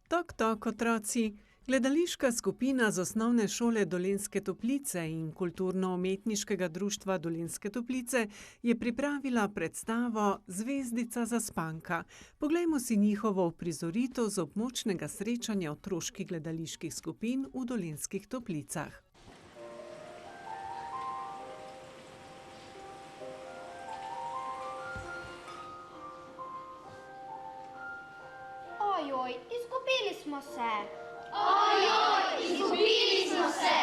Tok, tok, otroci! Gledališka skupina z Osnovne šole Dolenjske Toplice in Kulturno-umetniškega društva Dolenjske Toplice je pripravila predstavo Zvezdica zaspanka. Poglejmo si njihovo uprizoritev z območnega srečanja otroških gledaliških skupin v Dolenjskih Toplicah. Ojoj, izgubili smo se. Ojoj, izgubili smo se.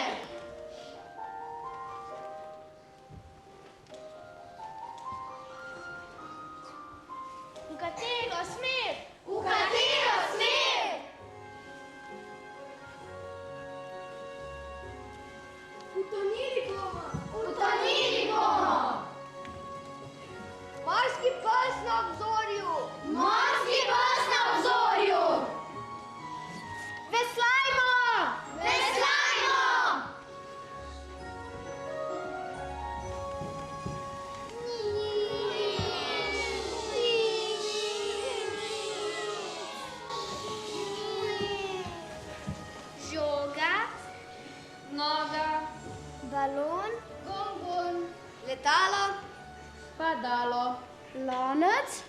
V katero smer? V katero smer? Utonili bomo. Utonili bomo. Morski pes na obzorju. Morski pes na obzorju. Veslajmo! Veslajmo! Žoga, Noga, balon, Bonbon, letalo, padalo, lonec,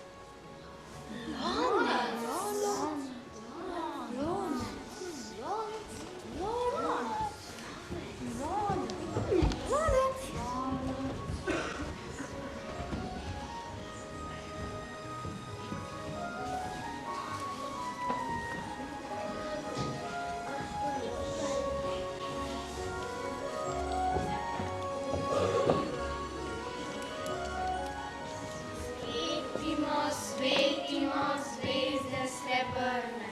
Svetimo zvezde srebrne,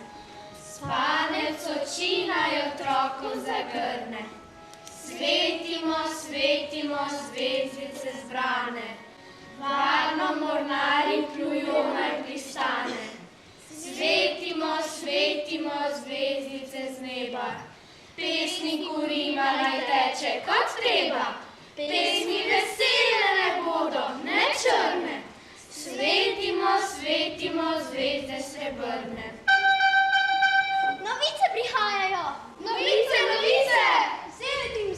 spanec oči naj otroku zagrne. Svetimo, svetimo zvezdice zbrane, varno mornarji plujo naj pristane. Svetimo, svetimo zvezdice z neba, pesniku rima naj teče kot treba. Pesmi vesele naj bodo, ne črne. Svetimo, svetimo zvezde srebrne. novice prihajajo. Novice, novice!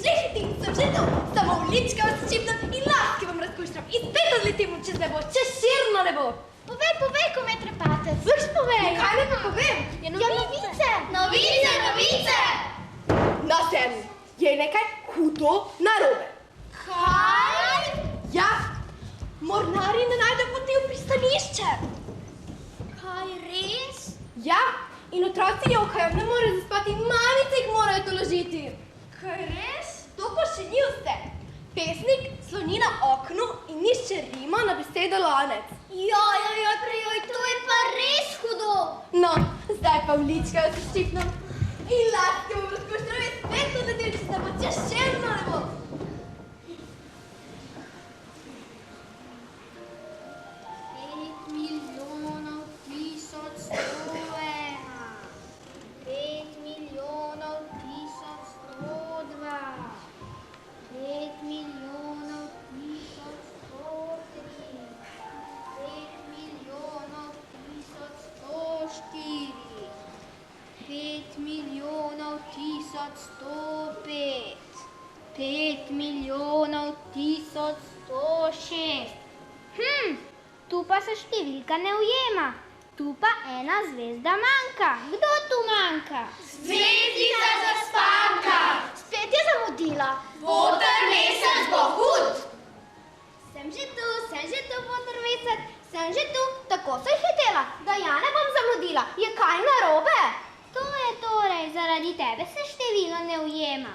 Zehitim, sem že tu. Samo ulička odščipnem in laske vam razkuščam. In spet odletimo čez nebo, čez širno nebo. Povej, ko me trepate. Vrš povej. Kaj ne pa povem? Ja, novice. Novice, novice! Na zemlji je nekaj hudo narobe. Kaj? Ja, mornarji ne najdejo poti v pristanišče. Kaj res? Ja, in otroci jokajo, ne morejo zaspati, mamice jih morajo tolažiti. Kaj res? To pa še ni vse. Pesnik sloni na oknu in išče rima na besedo lonec. Joj, to je pa res hudo. No, zdaj pa vlička jo zaščipnem. In laske bom razkuščala in spet odletel čez nebo, čez širno nebo. Tu pa se številka ne ujema. Tu pa ena zvezda manjka. Kdo tu manjka? Zvezdica zaspanka! Spet je zamudila. Boter mesec bo hud! Sem že tu, Boter mesec. Sem že tu, tako so jih hitela, da ja ne bom zamudila. Je kaj narobe? To je torej, zaradi tebe se število ne ujema.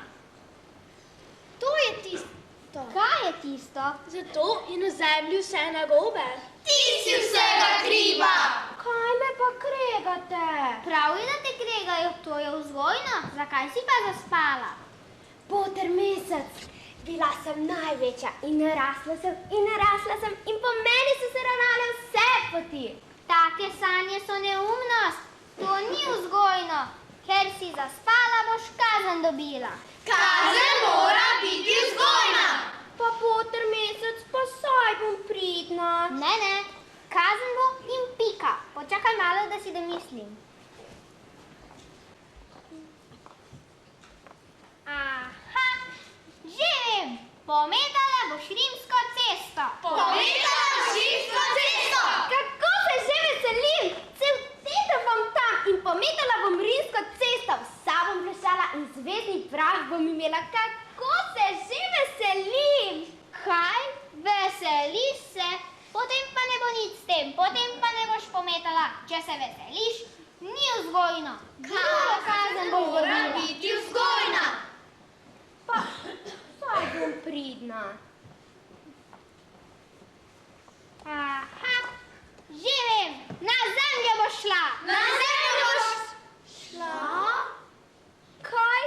To je tisto. Kaj je tisto? Zato je na zemlji vse narobe. Ti si vsega kriva! Kaj me pa kregate? Prav je, da te kregajo, to je vzgojno. Zakaj si pa zaspala? Boter mesec, bila sem največja in narasla sem in po meni so se ravnale vse poti. Take sanje so neumnost, to ni vzgojno. Ker si zaspala, boš kazen dobila. Kazen mora biti vzgojna! Pa Boter mesec, pa saj bom pridna. Ne, kazen bo in pika. Počakaj malo, da si domislim. Pometala boš rimsko cesto. Pometala boš rimsko cesto. Kako se že veselim! Cel teden bom tam in pometala bom rimsko cesto. Vsa bom plešala in zvezdni prah bom imela. Kako se že veselim! Kaj? Veseliš se? Potem pa ne bo nič s tem, potem pa ne boš pometala. Če se veseliš, ni vzgojno. Druga kazen boš Mora dobila. biti vzgojna. Pa, saj bom pridna. Aha, že vem, na zemljo boš šla. Na zemljo boš Šla? Kaj?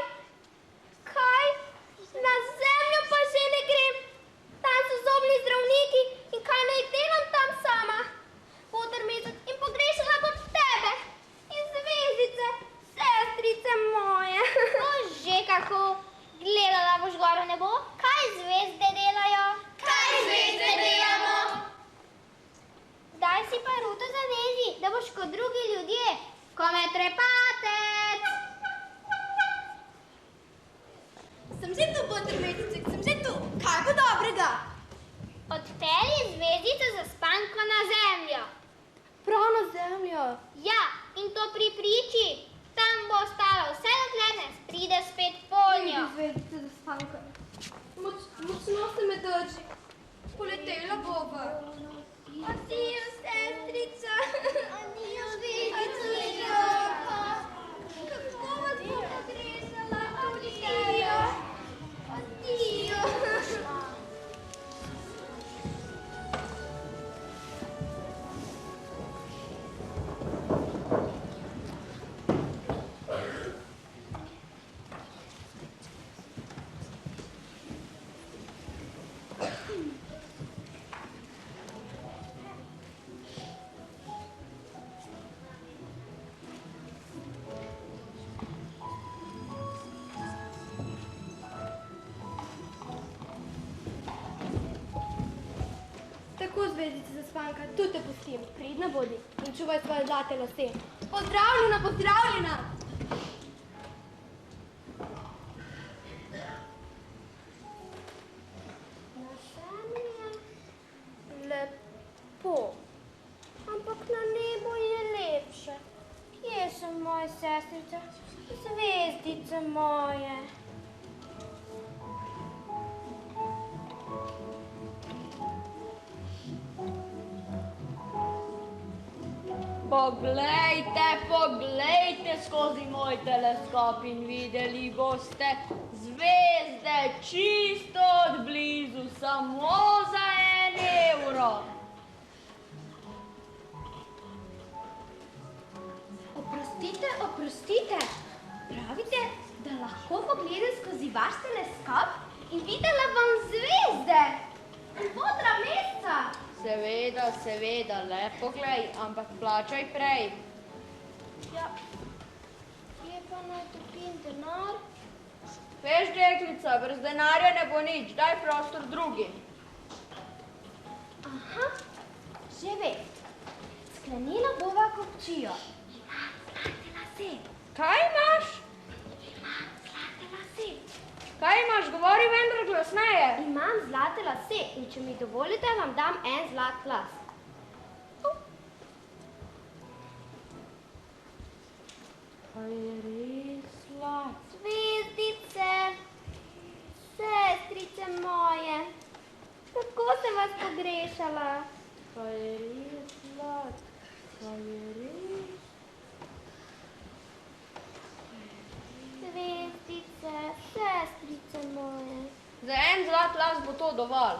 Kaj? Na zemljo pa že ne grem. Tam so zobni zdravniki in kaj naj delam tam sama? Boter mesec in pogrešala bom tebe in zvezdice, sestrice moje. Že kako? Gledala boš gor v nebo? Kaj zvezde delajo? Kaj zvezde delamo? Daj si pa ruto zaveži, da boš kot drugi ljudje, ko me trepatec. Sem že tu, boter mesecek, sem že tu. Kaj bo dobrega? Odpelji zvezdico za spanko na zemljo. Prav na zemljo. Ja, in to pri priči. Tam bo ostalo vse dokler ne pride spet ponjo. Zvezdice za spanko. Močno se me drži. Poletela bova. Adijo, sestrica. Adijo, zvezdica. Kako vas bo pogrešala? Adijo. Adijo. Tako, zvezdice za spanka, tu te pustim. Pridna bodi in čuvaj svoje zlate lase. Pozdravljena, pozdravljena! Na zemlji je lepo, ampak na nebu je lepše. Kje so moje sestrice, zvezdice moje? Poglejte, poglejte skozi moj teleskop in videli boste zvezde čisto od blizu, samo za 1 evro. Oprostite, oprostite. Pravite, da lahko pogledam skozi vaš teleskop in videla bom zvezde in modra meseca. Seveda, seveda, le poglej, ampak plačaj prej. Ja, kje pa naj dobim denar? Veš, deklica, brez denarja ne bo nič, daj prostor drugim. Aha, že vem. Sklenila bova kupčijo. Imam zlate lase. Kaj imaš? Imam zlate lase. Kaj imaš? Govori vendar glasneje. Imam zlate lase in če mi dovolite, vam dam 1 zlat las. Kaj je res slat? Zvezdice, sestrice moje, kako sem vas pogrešala. Kaj je res slat? Kaj je res? Zvezdice, sestrice moje. Za 1 zlat las bo to dovolj.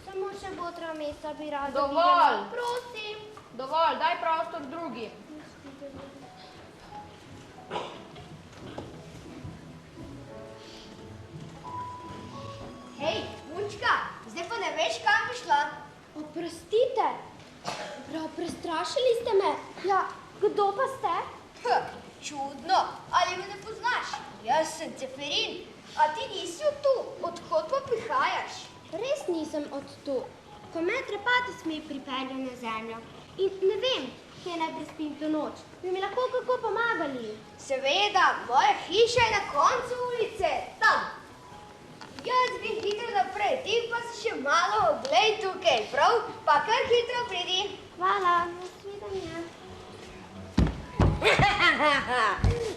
Samo še botra mesta bi rada Dovolj. videla. Prosim. Dovolj, daj prostor drugim. Hej, punčka, zdaj pa ne veš, kam bi šla? Oprostite, prav prestrašili ste me. Ja, kdo pa ste? Čudno, ali me ne poznaš? Jaz sem Ceferin, a ti nisi od tu. Odkot pa prihajaš? Res nisem od tu. Komet Repatec me je pripeljal na zemljo in ne vem, kje naj prespim to noč. Bi mi lahko kako pomagali? Seveda, moja hiša je na koncu ulice, tam. Jaz bi hitro naprej, ti pa si še malo oglej tukaj, prav? Pa kar hitro pridi. Hvala, nasvidenje.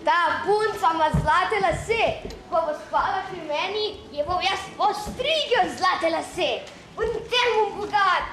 Ta punca ima zlate lase. Ko bo spala pri meni, je bom jaz postrigel zlate lase. Potem bom bogat.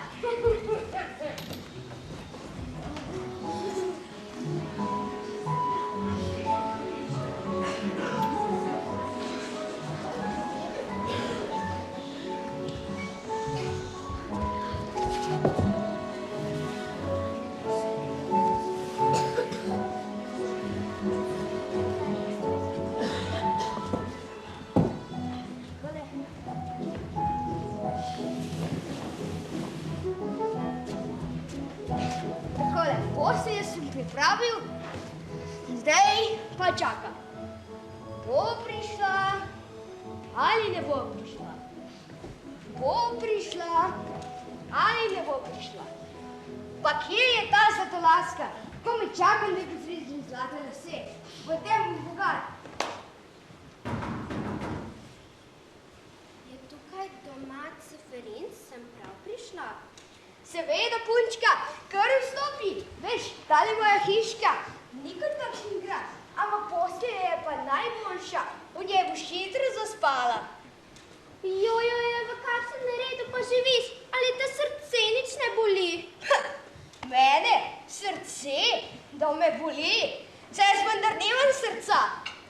Takole, postelje sem pripravil, zdaj pa čakam. Bo prišla ali ne bo prišla? Bo prišla ali ne bo prišla? Pa kje je ta zlatolaska? Ko me čakam, da bi zvezdim zlate lase, potem bom bogat. Je tukaj doma Ceferin, sem prav prišla? Seveda, punčka, kar vstopi. Veš, tale moja hiška, ni kot takšen grad, ampak postelja je pa najboljša. V njej boš hitro zaspala. Jojoj, v kakšnem redu pa živiš? Ali te srce nič ne boli? Mene? Srce? Da me boli? Saj jaz vendar nimam srca.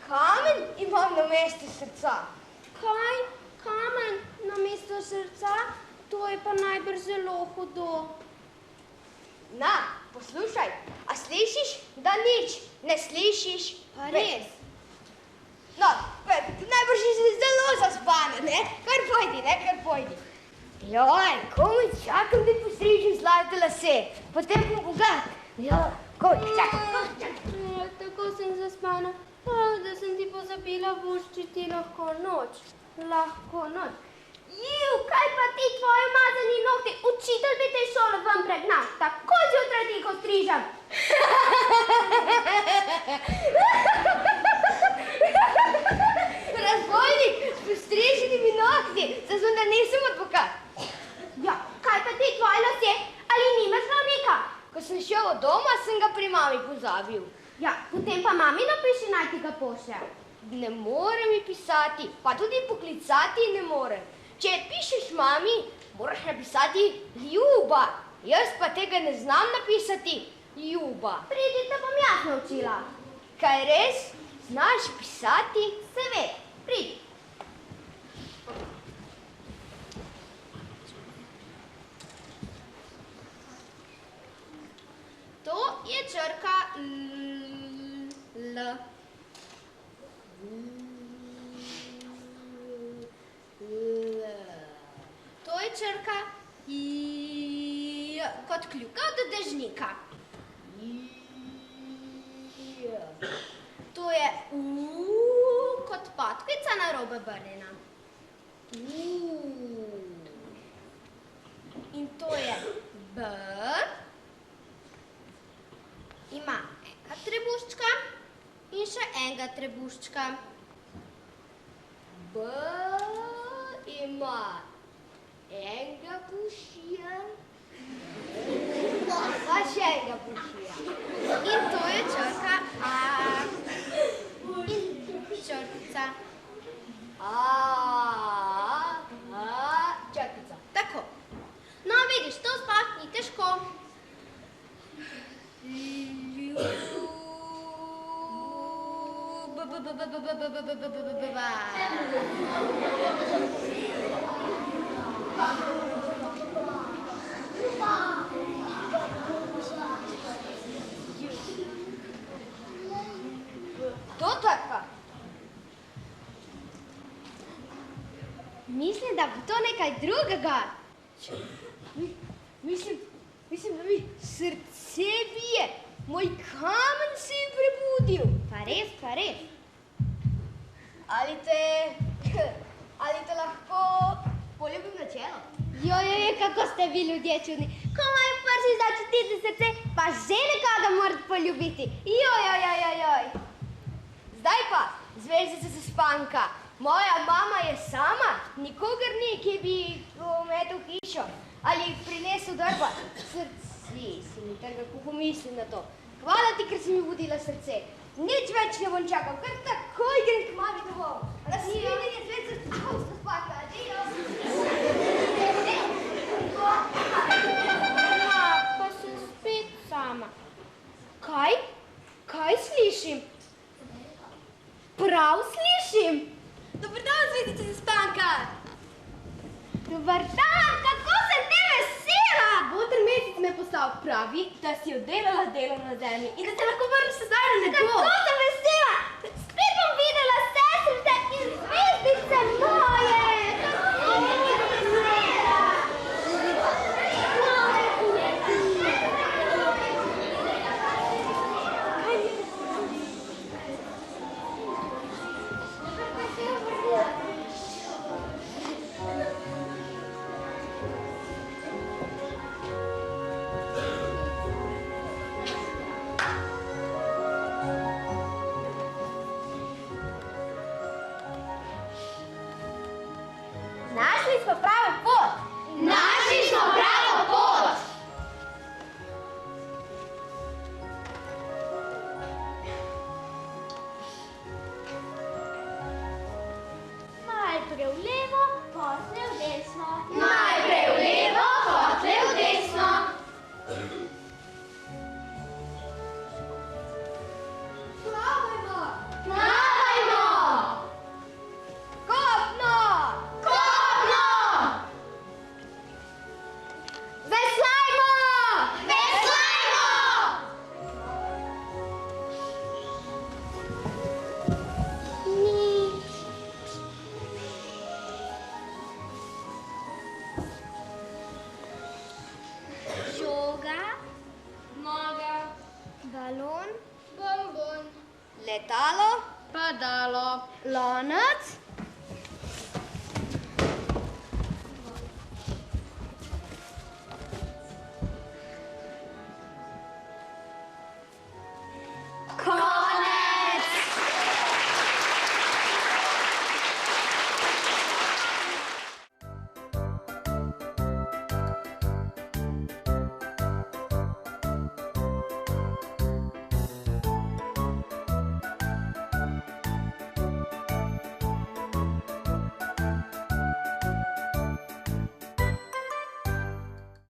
Kamen imam namesto srca. Kaj? Kamen namesto srca? To je pa najbrž zelo hudo. Na, poslušaj, a slišiš, da nič ne slišiš? Pa res? No, najbrž si zelo zaspana, ne? Kar pojdi, ne? Kar pojdi. Joj, komaj čakam, da postrižem zlate lase, potem bom bogat. Joj, komaj čakam. Tako sem zaspana, da sem ti pozabila voščiti lahko noč. Lahko noč. Jiv, kaj pa ti tvoji umazani nohti? Učitelj bi te iz šole ven pregnal. Takoj zjutraj ti jih ostrižem. Razbojnik, s postriženimi nohti, zdaj vendar nisem advokat. Ja, kaj pa ti tvoji lasje? Ali nimaš zdravnika? Ko sem šel od doma, sem ga pri mami pozabil. Ja, potem pa mami napiši, naj ti ga pošlje. Ne more mi pisati, pa tudi poklicati ne more. Če pišeš mami, moraš napisati Ljuba. Jaz pa tega ne znam napisati Ljuba. Pridi, te bom jaz naučila. Kaj res? Znaš pisati? Seveda, pridi. To je črka L. To je črka I, kot kljuka od dežnika. To je U, kot podkvica narobe obrnjena. In to je B, ima enega trebuščka in še enega trebuščka. B ima enega pušija, pa še enega pušija. In to je črka A. In črtica. Črtica. Tako. No, vidiš, to sploh ni težko. To taka. Mislim, da bo to nekaj drugega. Mislim, da mi srce bije. Moj kamen se je prebudil. Pa res, pa res. Ali te lahko poljubim na čelo? Joj, kako ste vi ljudje čudni. Komaj prši začutiti srce, pa že nekoga morate poljubiti. Joj. Zdaj pa, zvezdica zaspanka, Moja mama je sama, nikogar ni, ki bi ometel hišo ali prinesel drva. Srce si mi trga, ko pomislim na to. Hvala ti, ker si mi budila srce. Nič več ne bom čakal, kar takoj grem k mami domov. Nasvidenje, svet se avsto spaka, adijo. Pa sem spet sama. Kaj? Kaj slišim? Prav slišim. Dobar dan, zvezdica Zaspanka. Dobar dan, kako sem te vesela! Boter mesec me postal pravi, da si oddelala delo na zemlji in da se lahko vrneš zdaj na nebo. Kako sem vesela! Spet bom videla sestrice in zvezdice moje! Kako sem vesela! Našli smo pravo pot. Našli smo pravo pot. Najprej v levo, potem v desno. Najprej v levo, potlej v desno. Plavajmo. Plavajmo. Kopno. Kopno. Veslajmo. Veslajmo. Nič. Žoga, Noga. balon, Bonbon. Letalo. Padalo. Lonec.